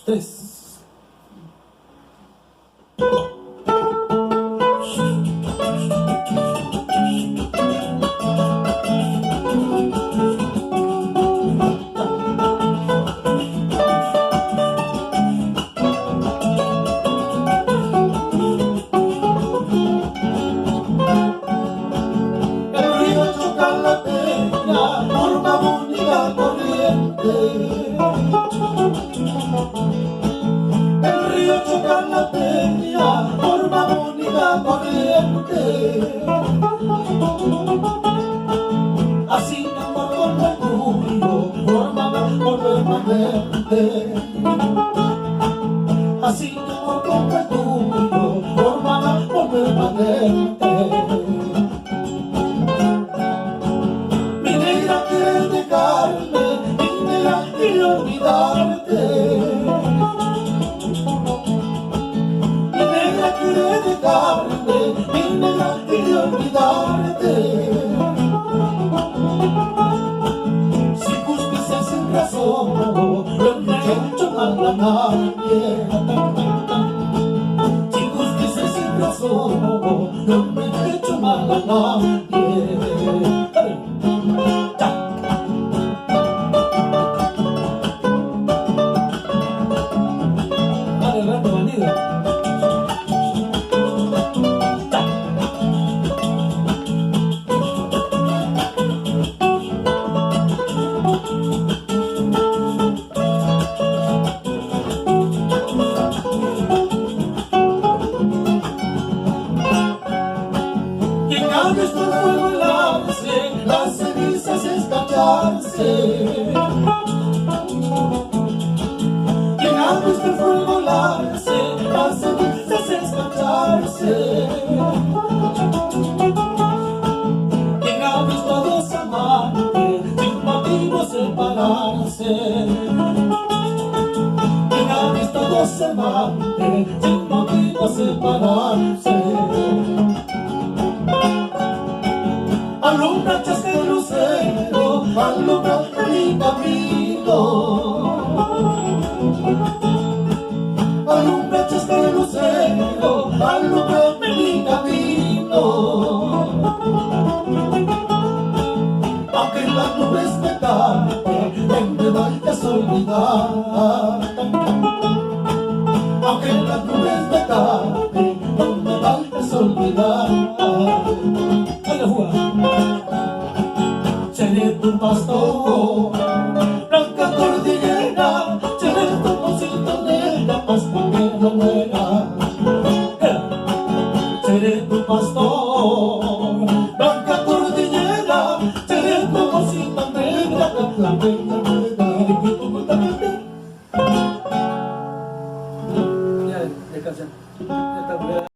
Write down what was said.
tres. El río choca la peña, forma bonita corriente. El río choca la peña, forma bonita corriente. Así mi amor con el tuyo formaba por permanente. Así mi amor con el tuyo formaba por permanente. Mi negra quiere dejarme, mi negra quiere olvidarte. Mi negra quiere dejarme, mi negra quiere olvidarte. Sin justicia, sin razón, no he hecho mal a nadie. Sin justicia, sin razón, no me he hecho mal a nadie. Adelante, bandida. Quien ha visto el fuego helarse, las cenizas estallarse. Quien ha visto el fuego helarse, las cenizas estallarse. Quien ha visto a dos amantes sin motivo separarse. Quien ha visto a dos amantes sin motivo separarse. Alumbra este lucero, alumbra mi camino. Alumbra este lucero, alumbra mi camino. Aunque las nubes me tapen, no me vayas a olvidar. Aunque las nubes me tapen, no me vayas a olvidar. Seré tu pastor, blanca cordillera, seré tu cosita negra hasta que no muera. Seré tu pastor, blanca cordillera, seré tu cosita negra hasta que no muera.